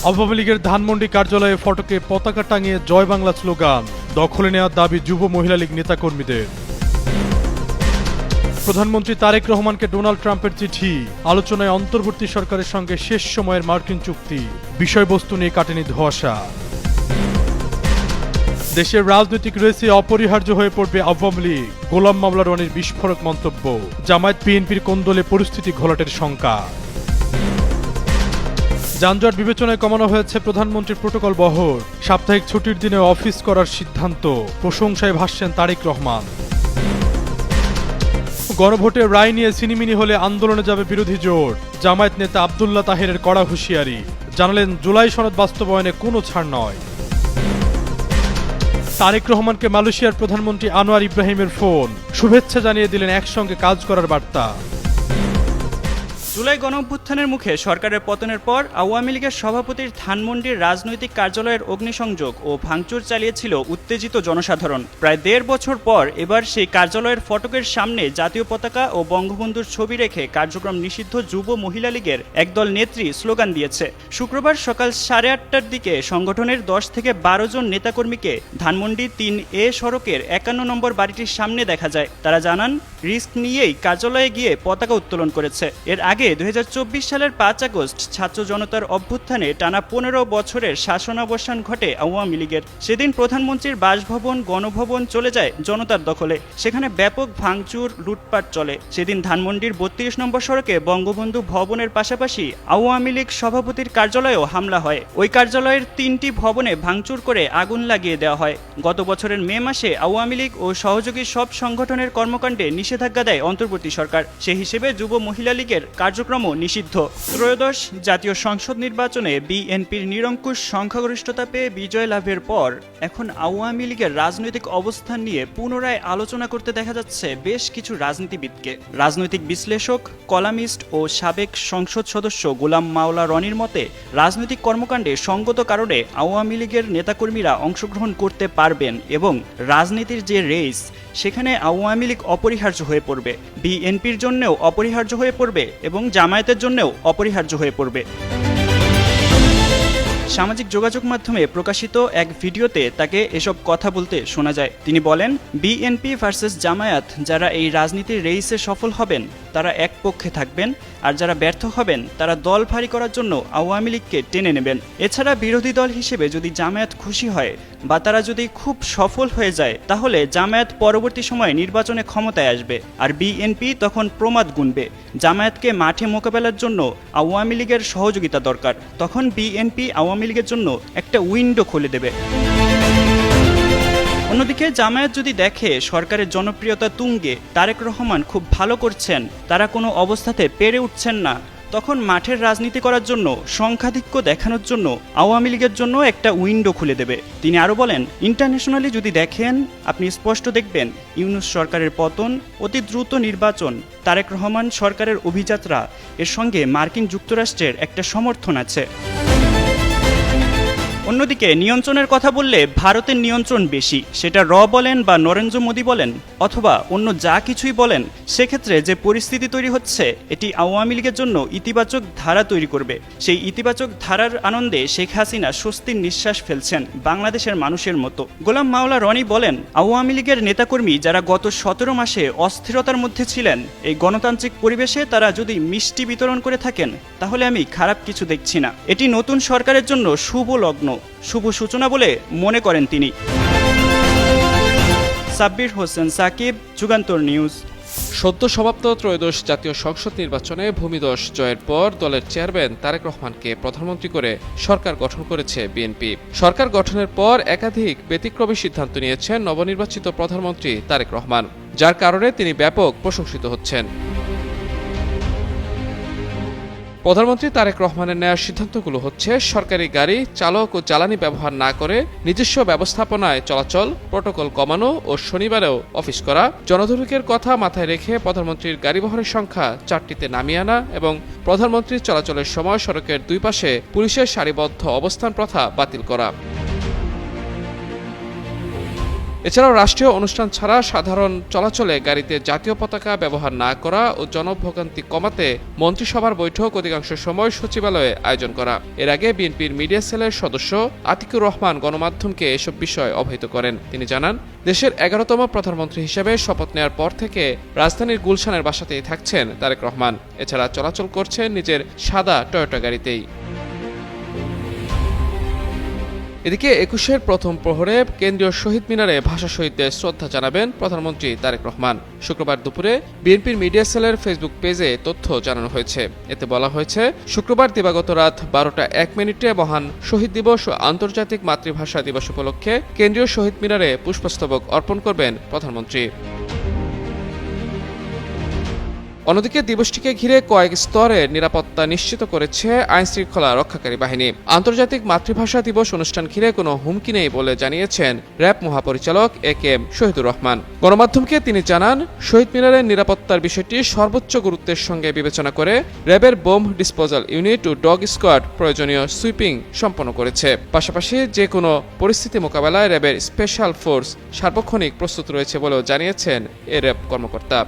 আওয়ামী লীগের ধানমন্ডি কার্যালয়ে ফটকে পতাকা টাঙিয়ে জয় বাংলা স্লোগান, দখলে নেওয়ার দাবি যুব মহিলা লীগ নেতাকর্মীদের। প্রধানমন্ত্রী তারেক রহমানকে ডোনাল্ড ট্রাম্পের চিঠি, আলোচনায় অন্তর্বর্তী সরকারের সঙ্গে শেষ সময়ের মার্কিন চুক্তি, বিষয়বস্তু নিয়ে কাটেনি ধোঁয়াশা। দেশের রাজনৈতিক রেসে অপরিহার্য হয়ে পড়বে আওয়ামী লীগ, গোলাম মাওলা রনির বিস্ফোরক মন্তব্য, জামায়াত বিএনপির কোন্দলে পরিস্থিতি ঘোলাটের শঙ্কা। যানজট বিবেচনায় কমানো হয়েছে প্রধানমন্ত্রীর প্রটোকল বহর, সাপ্তাহিক ছুটির দিনে অফিস করার সিদ্ধান্ত, প্রশংসায় ভাসছেন তারেক রহমান। গণভোটের রায় নিয়ে সিনিমিনি হলে আন্দোলনে যাবে বিরোধী জোট, জামায়াত নেতা আব্দুল্লাহ তাহেরের কড়া হুঁশিয়ারি, জানালেন জুলাই সনদ বাস্তবায়নে কোনো ছাড় নয়। তারেক রহমানকে মালয়েশিয়ার প্রধানমন্ত্রী আনোয়ার ইব্রাহিমের ফোন, শুভেচ্ছা জানিয়ে দিলেন একসঙ্গে কাজ করার বার্তা। জুলাই গণঅভ্যুত্থানের মুখে সরকারের পতনের পর আওয়ামী লীগের সভাপতির ধানমন্ডির রাজনৈতিক কার্যালয়ের অগ্নিসংযোগ ও ভাঙচুর চালিয়েছিল উত্তেজিত জনসাধারণ। প্রায় ১.৫ বছর পর এবার সেই কার্যালয়ের ফটকের সামনে জাতীয় পতাকা ও বঙ্গবন্ধুর ছবি রেখে কার্যক্রম নিষিদ্ধ যুব মহিলা লীগের একদল নেত্রী স্লোগান দিয়েছে। শুক্রবার সকাল 8:30টার দিকে সংগঠনের 10 থেকে 12 জন নেতাকর্মীকে ধানমন্ডি 3A সড়কের 51 নম্বর বাড়িটির সামনে দেখা যায়। তারা জানান, রিস্ক নিয়েই কার্যালয়ে গিয়ে পতাকা উত্তোলন করেছে। এর আগে 2024 সালের 5 আগস্ট ছাত্র জনতার অভ্যুত্থানে টানা 15 বছরের শাসনাবসান ঘটে আওয়ামী লীগের। সেদিন প্রধানমন্ত্রীর বাসভবন, গণভবন চলে যায় জনতার দখলে। সেখানে ব্যাপক ভাঙচুর, লুটপাট চলে। সেদিন ধানমন্ডির 32 নম্বর সড়কে বঙ্গবন্ধু ভবনের পাশাপাশি আওয়ামী লীগ সভাপতির কার্যালয়েও হামলা হয়। ওই কার্যালয়ের 3টি ভবনে ভাঙচুর করে আগুন লাগিয়ে দেওয়া হয়। গত বছরের মে মাসে আওয়ামী লীগ ও সহযোগী সব সংগঠনের কর্মকাণ্ডে নিষেধাজ্ঞা দেয় অন্তর্বর্তী সরকার। সেই হিসেবে যুব মহিলা লীগের কার্যক্রমও নিষিদ্ধ। ত্রয়োদশ জাতীয় সংসদ নির্বাচনে বিএনপির নিরঙ্কুশ সংখ্যাগরিষ্ঠতা পেয়ে বিজয় লাভের পর এখন আওয়ামী লীগের রাজনৈতিক অবস্থান নিয়ে পুনরায় আলোচনা করতে দেখা যাচ্ছে বেশ কিছু রাজনীতিবিদকে। রাজনৈতিক বিশ্লেষক, কলামিস্ট ও সাবেক সংসদ সদস্য গোলাম মাওলা রনির মতে, রাজনৈতিক কর্মকাণ্ডে সঙ্গত কারণে আওয়ামী লীগের নেতাকর্মীরা অংশগ্রহণ করতে পারবেন এবং রাজনীতির যে রেস, সেখানে আওয়ামী লীগ অপরিহার্য হয়ে পড়বে, বিএনপির জন্যও অপরিহার্য হয়ে পড়বে এবং জামায়াতের জন্যও অপরিহার্য হয়ে পড়বে। সামাজিক যোগাযোগ মাধ্যমে প্রকাশিত এক ভিডিওতে তাকে এসব কথা বলতে শোনা যায়। তিনি বলেন, বিএনপি ভার্সেস জামায়াত, যারা এই রাজনীতির রেইসে সফল হবেন তারা এক পক্ষে থাকবেন, আর যারা ব্যর্থ হবেন তারা দল ভারী করার জন্য আওয়ামী লীগকে টেনে নেবেন। এছাড়া বিরোধী দল হিসেবে যদি জামায়াত খুশি হয় বা তারা যদি খুব সফল হয়ে যায়, তাহলে জামায়াত পরবর্তী সময়ে নির্বাচনে ক্ষমতায় আসবে, আর বিএনপি তখন প্রমাদ গুনবে। জামায়াতকে মাঠে মোকাবেলার জন্য আওয়ামী লীগের সহযোগিতা দরকার। তখন বিএনপি আওয়ামী লীগের জন্য একটা উইন্ডো খুলে দেবে। অন্যদিকে জামায়াত যদি দেখে সরকারের জনপ্রিয়তা তুঙ্গে, তারেক রহমান খুব ভালো করছেন, তারা কোনো অবস্থাতে পেরে উঠছেন না, তখন মাঠের রাজনীতি করার জন্য, সংখ্যাধিক্য দেখানোর জন্য আওয়ামী লীগের জন্য একটা উইন্ডো খুলে দেবে। তিনি আরও বলেন, ইন্টারন্যাশনালি যদি দেখেন আপনি স্পষ্ট দেখবেন ইউনূস সরকারের পতন, অতি দ্রুত নির্বাচন, তারেক রহমান সরকারের অভিযাত্রা, এর সঙ্গে মার্কিন যুক্তরাষ্ট্রের একটা সমর্থন আছে। অন্যদিকে নিয়ন্ত্রণের কথা বললে ভারতের নিয়ন্ত্রণ বেশি, সেটা বলেন বা নরেন্দ্র মোদী বলেন অথবা অন্য যা কিছুই বলেন, সেক্ষেত্রে যে পরিস্থিতি তৈরি হচ্ছে এটি আওয়ামী লীগের জন্য ইতিবাচক ধারা তৈরি করবে। সেই ইতিবাচক ধারার আনন্দে শেখ হাসিনা স্বস্তির নিঃশ্বাস ফেলছেন বাংলাদেশের মানুষের মতো। গোলাম মাওলা রনি বলেন, আওয়ামী লীগের নেতাকর্মী যারা গত 17 মাসে অস্থিরতার মধ্যে ছিলেন, এই গণতান্ত্রিক পরিবেশে তারা যদি মিষ্টি বিতরণ করে থাকেন, তাহলে আমি খারাপ কিছু দেখছি না। এটি নতুন সরকারের জন্য শুভ লগ্ন, শুভ সূচনা বলে মনে করেন তিনি। সাব্বির হোসেন সাকিব, যুগান্তর নিউজ। সদ্য সমাপ্ত ত্রয়োদশ জাতীয় সংসদ নির্বাচনে ভূমিধস জয়ের পর দলের চেয়ারম্যান তারেক রহমানকে প্রধানমন্ত্রী করে সরকার গঠন করেছে বিএনপি। সরকার গঠনের পর একাধিক ব্যতিক্রমী সিদ্ধান্ত নিয়েছেন নবনির্বাচিত প্রধানমন্ত্রী তারেক রহমান, যার কারণে তিনি ব্যাপক প্রশংসিত হচ্ছেন। প্রধানমন্ত্রী তারেক রহমানের নেওয়া সিদ্ধান্তগুলো হচ্ছে, সরকারি গাড়ি চালক ও জ্বালানি ব্যবহার না করে নিজস্ব ব্যবস্থাপনায় চলাচল, প্রটোকল কমানো ও শনিবারেও অফিস করা, জনদুর্ভোগের কথা মাথায় রেখে প্রধানমন্ত্রীর গাড়ি বহরের সংখ্যা 4টিতে নামিয়ে আনা এবং প্রধানমন্ত্রীর চলাচলের সময় সড়কের দুই পাশে পুলিশের সারিবদ্ধ অবস্থান প্রথা বাতিল করা। এছাড়াও রাষ্ট্রীয় অনুষ্ঠান ছাড়া সাধারণ চলাচলে গাড়িতে জাতীয় পতাকা ব্যবহার না করা ও জনভোগান্তি কমাতে মন্ত্রিসভার বৈঠক অধিকাংশ সময় সচিবালয়ে আয়োজন করা। এর আগে বিএনপির মিডিয়া সেলের সদস্য আতিকুর রহমান গণমাধ্যমকে এসব বিষয় অবহিত করেন। তিনি জানান, দেশের 11তম প্রধানমন্ত্রী হিসেবে শপথ নেওয়ার পর থেকে রাজধানীর গুলশানের বাসাতেই থাকছেন তারেক রহমান। এছাড়া চলাচল করছেন নিজের সাদা টয়োটা গাড়িতেই। এদিকে 21-এর প্রথম প্রহরে কেন্দ্রীয় শহীদ মিনারে ভাষা শহীদদের শ্রদ্ধা জানাবেন প্রধানমন্ত্রী তারেক রহমান। শুক্রবার দুপুরে বিএনপির মিডিয়া সেলের ফেসবুক পেজে তথ্য জানানো হয়েছে। এতে বলা হয়েছে, শুক্রবার দিবাগত রাত 12টা 1 মিনিটে মহান শহীদ দিবস ও আন্তর্জাতিক মাতৃভাষা দিবস উপলক্ষে কেন্দ্রীয় শহীদ মিনারে পুষ্পস্তবক অর্পণ করবেন প্রধানমন্ত্রী। অন্যদিকে দিবসটিকে ঘিরে কয়েক স্তরে নিরাপত্তা নিশ্চিত করেছে আইনশৃঙ্খলা রক্ষাকারী বাহিনী। আন্তর্জাতিক মাতৃভাষা দিবস অনুষ্ঠান ঘিরে কোনো হুমকি নেই বলে জানিয়েছেন র্যাব মহাপরিচালক AK-M শহীদুর রহমান। গণমাধ্যমকে তিনি জানান, শহীদ মিনারের নিরাপত্তার বিষয়টি সর্বোচ্চ গুরুত্বের সঙ্গে বিবেচনা করে র্যাবের বোম ডিসপোজাল ইউনিট ও ডগ স্কোয়াড প্রয়োজনীয় সুইপিং সম্পন্ন করেছে। পাশাপাশি যে কোনো পরিস্থিতি মোকাবেলায় র্যাবের স্পেশাল ফোর্স সার্বক্ষণিক প্রস্তুত রয়েছে বলেও জানিয়েছেন এ র্যাব কর্মকর্তা।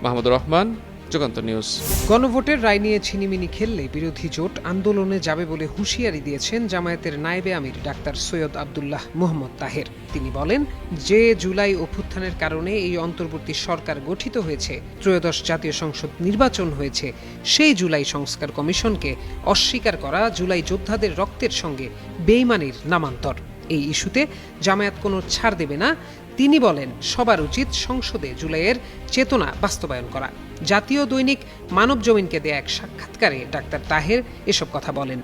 মাহমুদুর রহমান, যুগান্তর নিউজ। গণভোটের রায় নিয়ে ছিনিমিনি খেললে বিরোধী জোট আন্দোলনে যাবে বলে হুঁশিয়ারি দিয়েছেন জামায়াতের নায়েবে আমির ডাক্তার সৈয়দ আব্দুল্লাহ মোহাম্মদ তাহের। তিনি বলেন, যে জুলাই অভ্যুত্থানের কারণে এই অন্তর্বর্তী সরকার গঠিত হয়েছে, ত্রয়োদশ জাতীয় সংসদ নির্বাচন হয়েছে, সেই জুলাই সংস্কার কমিশনকে অস্বীকার করা জুলাই যোদ্ধাদের রক্তের সঙ্গে বেইমানির নামান্তর। এই ইস্যুতে জামায়াত কোনো ছাড় দেবে না। তিনি বলেন, সবার উচিত সংসদে জুলাইয়ের চেতনা বাস্তবায়ন করা। জাতীয় দৈনিক মানবজমিনকে দেয়া এক সাক্ষাৎকারে ডাক্তার তাহের এসব কথা বলেন।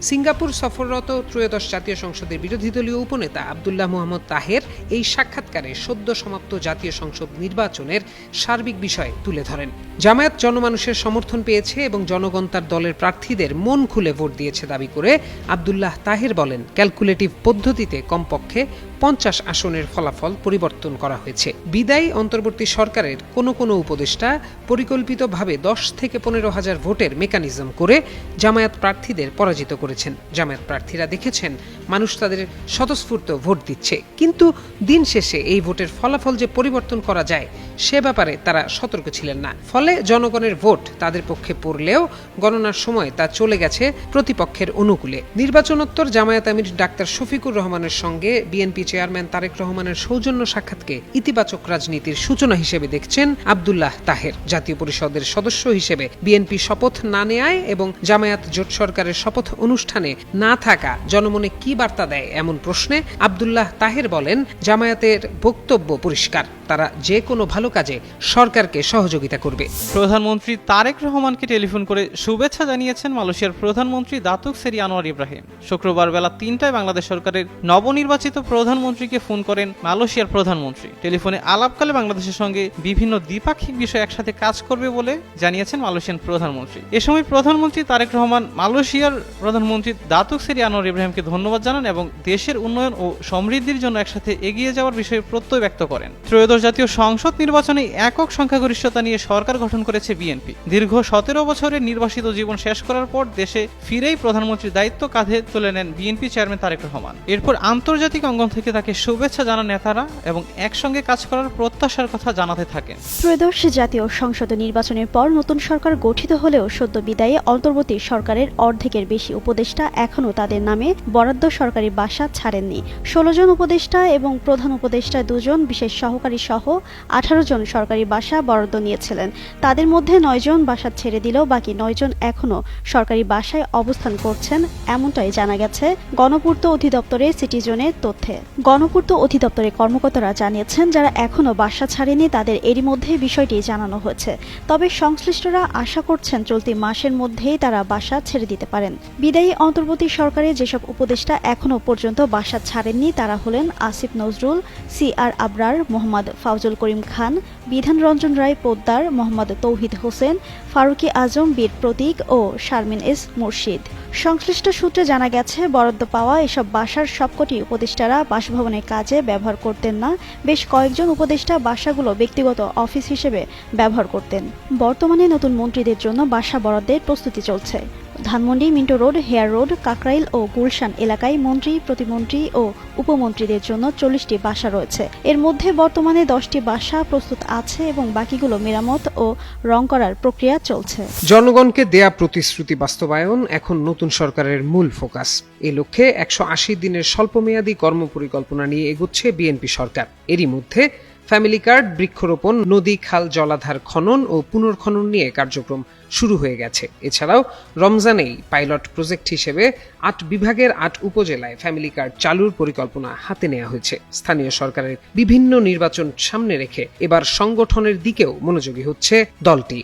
সিঙ্গাপুর সফররত ত্রয়োদশ জাতীয় সংসদের বিরোধী দলীয় উপনেতা আব্দুল্লাহ মোহাম্মদ তাহের এই সাক্ষাৎকারে সদ্য সমাপ্ত জাতীয় সংসদ নির্বাচনের সার্বিক বিষয় তুলে ধরেন। জামায়াত জনমানুষের সমর্থন পেয়েছে এবং জনগণ তার দলের প্রার্থীদের মন খুলে ভোট দিয়েছে দাবি করে আব্দুল্লাহ তাহের বলেন, ক্যালকুলেটিভ পদ্ধতিতে কমপক্ষে 50 আসনের ফলাফল পরিবর্তন করা হয়েছে। বিদায়ী অন্তর্বর্তী সরকারের কোনো উপদেষ্টা পরিকল্পিতভাবে 10 থেকে 15 হাজার ভোটের মেকানিজম করে জামায়াত প্রার্থীদের পরাজিত করেছেন। জামায়াত প্রার্থীরা দেখেছেন মানুষ তাদের স্বতঃস্ফূর্ত ভোট দিচ্ছে, কিন্তু দিন শেষে এই ভোটের ফলাফল যে পরিবর্তন করা যায় সে ব্যাপারে তারা সতর্ক ছিলেন না। ফলে জনগণের ভোট তাদের পক্ষে পড়লেও গণনার সময় তা চলে গেছে প্রতিপক্ষের অনুকূলে। নির্বাচনোত্তর জামায়াত আমির ডাক্তার শফিকুর রহমানের সঙ্গে বিএনপি চেয়ারম্যান তারেক রহমানের সৌজন্য সাক্ষাৎকে ইতিবাচক রাজনীতির সূচনা হিসেবে দেখছেন আব্দুল্লাহ তাহের। জাতীয় পরিষদের সদস্য হিসেবে বিএনপি শপথ না নেয় এবং জামায়াত জোট সরকারের শপথ অনুষ্ঠানে না থাকা জনমনে কি বার্তা দেয় এমন প্রশ্নে আব্দুল্লাহ তাহের বলেন, জামায়াতের বক্তব্য পরিষ্কার, তারা যে কোনো ভালো কাজে সরকারকে সহযোগিতা করবে। প্রধানমন্ত্রী তারেক রহমানকে টেলিফোন করে শুভেচ্ছা জানিয়েছেন মালয়েশিয়ার প্রধানমন্ত্রী দাতুক সেরি আনোয়ার ইব্রাহিম। শুক্রবার বেলা 3টায় বাংলাদেশ সরকারের নবনির্বাচিত প্রধানমন্ত্রীকে ফোন করেন মালয়েশিয়ার প্রধানমন্ত্রী। টেলিফোনে আলাপকালে বাংলাদেশের সঙ্গে বিভিন্ন দ্বিপাক্ষিক বিষয় একসাথে কাজ করবে বলে জানিয়েছেন মালয়েশিয়ান প্রধানমন্ত্রী। এ সময় প্রধানমন্ত্রী তারেক রহমান মালয়েশিয়ার প্রধানমন্ত্রী দাতুক সেরি আনোয়ার ইব্রাহিমকে ধন্যবাদ জানান এবং দেশের উন্নয়ন ও সমৃদ্ধির জন্য একসাথে এগিয়ে যাওয়ার বিষয়ে প্রত্যয় ব্যক্ত করেন। ত্রয়োদশ জাতীয় সংসদ নির্বাচনে একক সংখ্যাগরিষ্ঠতা নিয়ে সরকার গঠন করেছে বিএনপি। দীর্ঘ 17 বছরের নির্বাসিত জীবন শেষ করার পর দেশে ফিরেই প্রধানমন্ত্রীর দায়িত্ব কাঁধে তুলে নেন বিএনপি চেয়ারম্যান তারেক রহমান। এরপর আন্তর্জাতিক অঙ্গন থেকে তাকে শুভেচ্ছা জানান নেতারা এবং একসঙ্গে কাজ করার প্রত্যাশার কথা জানাতে থাকেন। ত্রয়োদশ জাতীয় সংসদ নির্বাচনের পর নতুন সরকার গঠিত হলেও সদ্য বিদায়ী অন্তর্বর্তী সরকারের অর্ধেকের বেশি উপদেষ্টা এখনও তাদের নামে বরাদ্দ সরকারি বাসা ছাড়েননি। 16 জন উপদেষ্টা এবং প্রধান উপদেষ্টা 2 জন বিশেষ সহকারী সহ 18 জন সরকারি বাসা বরাদ্দ নিয়েছিলেন। তাদের মধ্যে 9 জন বাসা ছেড়ে দিলেও বাকি 9 জন এখনও সরকারি বাসায় অবস্থান করছেন, এমনটাই জানা গেছে গণপূর্ত অধিদপ্তরের সিটিজনের তথ্যে। গণপূর্ত অধিদপ্তরের কর্মকর্তারা জানিয়েছেন, যারা এখনও বাসা ছাড়েনি তাদের এরই মধ্যে বিষয়টি জানানো হয়েছে। তবে সংশ্লিষ্টরা আশা করছেন চলতি মাসের মধ্যেই তারা বাসা ছেড়ে দিতে পারেন। বিদায়ী অন্তর্বর্তী সরকারের যেসব উপদেষ্টা এখনও পর্যন্ত বাসা ছাড়েননি তারা হলেন আসিফ নজরুল, CR আবরার, মোহাম্মদ ফাউজুল করিম খান, বিধান রঞ্জন রায় পোদ্দার, মোহাম্মদ তৌহিদ হোসেন, ফারুকি আজম, বীর প্রতীক ও শারমিন এস মুর্শিদ। সংশ্লিষ্ট সূত্রে জানা গেছে, বরাদ্দ পাওয়া এসব বাসার সবকটি উপদেষ্টারা বাসভবনের কাজে ব্যবহার করতেন না। বেশ কয়েকজন উপদেষ্টা বাসাগুলো ব্যক্তিগত অফিস হিসেবে ব্যবহার করতেন। বর্তমানে নতুন মন্ত্রীদের জন্য বাসা বরাদ্দের প্রস্তুতি চলছে। Dhanmondi, Minto road, Hare road, Kakrail ও গুলশান এলাকায় মন্ত্রী, প্রতিমন্ত্রী ও উপমন্ত্রীদের জন্য 40টি বাসা রয়েছে। এর মধ্যে বর্তমানে 10টি বাসা প্রস্তুত আছে এবং বাকিগুলো মেরামত ও রং করার প্রক্রিয়া চলছে। জনগণকে দেয়া প্রতিশ্রুতি বাস্তবায়ন এখন নতুন সরকারের মূল ফোকাস। এ লক্ষ্যে 180 দিনের স্বল্পমেয়াদী কর্মপরিকল্পনা নিয়ে এগোচ্ছে বিএনপি সরকার। এরই মধ্যে ফ্যামিলি কার্ড, বৃক্ষরোপণ, নদী, খাল, জলাধার খনন ও পুনর্খনন নিয়ে কার্যক্রম শুরু হয়ে গেছে। এছাড়াও রমজানেই পাইলট প্রজেক্ট হিসেবে 8 বিভাগের 8 উপজেলায় ফ্যামিলি কার্ড চালুর পরিকল্পনা হাতে নেওয়া হয়েছে। স্থানীয় সরকারের বিভিন্ন নির্বাচন সামনে রেখে এবার সংগঠনের দিকেও মনোযোগী হচ্ছে দলটি।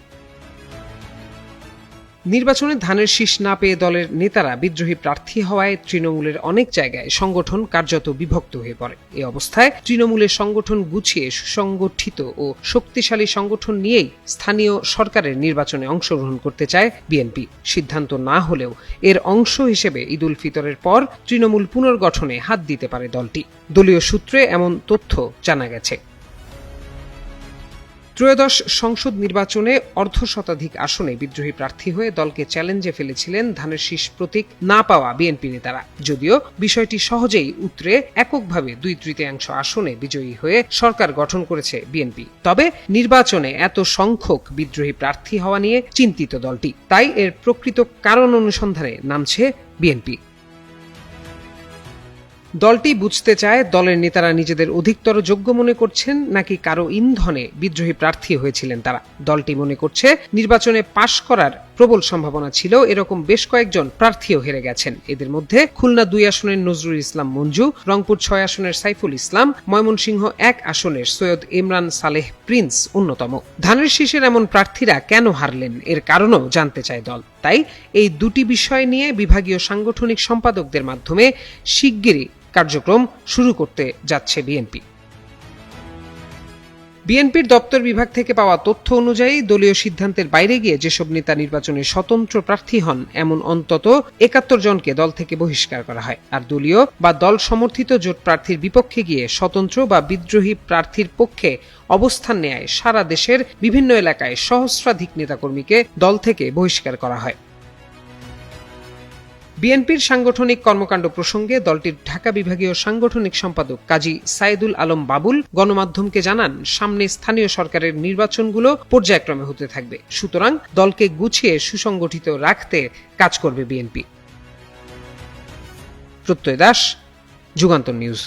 নির্বাচনে ধানের শীষ না পেয়ে দলের নেতারা বিদ্রোহী প্রার্থী হওয়ায় তৃণমূলের অনেক জায়গায় সংগঠন কার্যত বিভক্ত হয়ে পড়ে। এই অবস্থায় তৃণমূলের সংগঠন গুছিয়ে সুসংগঠিত ও শক্তিশালী সংগঠন নিয়েই স্থানীয় সরকারের নির্বাচনে অংশগ্রহণ করতে চায় বিএনপি। সিদ্ধান্ত না হলেও এর অংশ হিসেবে ঈদুল ফিতরের পর তৃণমূল পুনর্গঠনে হাত দিতে পারে দলটি। দলীয় সূত্রে এমন তথ্য জানা গেছে। ত্রয়োদশ সংসদ নির্বাচনে অর্ধশতাধিক আসনে বিদ্রোহী প্রার্থী হয়ে দলকে চ্যালেঞ্জে ফেলেছিলেন ধানের শীষ প্রতীক না পাওয়া বিএনপি নেতারা। যদিও বিষয়টি সহজেই উতরে এককভাবে 2/3 আসনে বিজয়ী হয়ে সরকার গঠন করেছে বিএনপি। তবে নির্বাচনে এত সংখ্যক বিদ্রোহী প্রার্থী হওয়া নিয়ে চিন্তিত দলটি। তাই এর প্রকৃত কারণ অনুসন্ধানে নামছে বিএনপি। দলটি বুঝতে চায় দলের নেতারা নিজেদের অধিকতর যোগ্য মনে করছেন নাকি কারো ইন্ধনে বিদ্রোহী প্রার্থী হয়েছিলেন তারা। দলটি মনে করছে নির্বাচনে পাশ করার প্রবল সম্ভাবনা ছিল, এরকম বেশ কয়েকজন প্রার্থীও হেরে গেছেন। এদের মধ্যে খুলনা 2 আসনের নজরুল ইসলাম মঞ্জু, রংপুর 6 আসনের সাইফুল ইসলাম, ময়মনসিংহ 1 আসনের সৈয়দ ইমরান সালেহ প্রিন্স অন্যতম। ধানের শীষের এমন প্রার্থীরা কেন হারলেন এর কারণও জানতে চায় দল। তাই এই দুটি বিষয় নিয়ে বিভাগীয় সাংগঠনিক সম্পাদকদের মাধ্যমে শিগগিরই কার্যক্রম শুরু করতে যাচ্ছে বিএনপি। বিএনপির দপ্তর বিভাগ থেকে পাওয়া তথ্য অনুযায়ী দলীয় সিদ্ধান্তের বাইরে গিয়ে যেসব নেতা নির্বাচনে স্বতন্ত্র প্রার্থী হন এমন অন্তত 71 জনকে দল থেকে বহিষ্কার করা হয়। আর দলীয় বা দল সমর্থিত জোট প্রার্থীর বিপক্ষে গিয়ে স্বতন্ত্র বা বিদ্রোহী প্রার্থীর পক্ষে অবস্থান নেয় সারা দেশের বিভিন্ন এলাকায় সহস্রাধিক নেতাকর্মীকে দল থেকে বহিষ্কার করা হয়। বিএনপির সাংগঠনিক কর্মকাণ্ড প্রসঙ্গে দলটির ঢাকা বিভাগীয় সাংগঠনিক সম্পাদক কাজী সাইদুল আলম বাবুল গণমাধ্যমকে জানান, সামনে স্থানীয় সরকারের নির্বাচনগুলো পর্যায়ক্রমে হতে থাকবে। সুতরাং দলকে গুছিয়ে সুসংগঠিত রাখতে কাজ করবে বিএনপি। প্রত্যয় দাস, যুগান্তর নিউজ।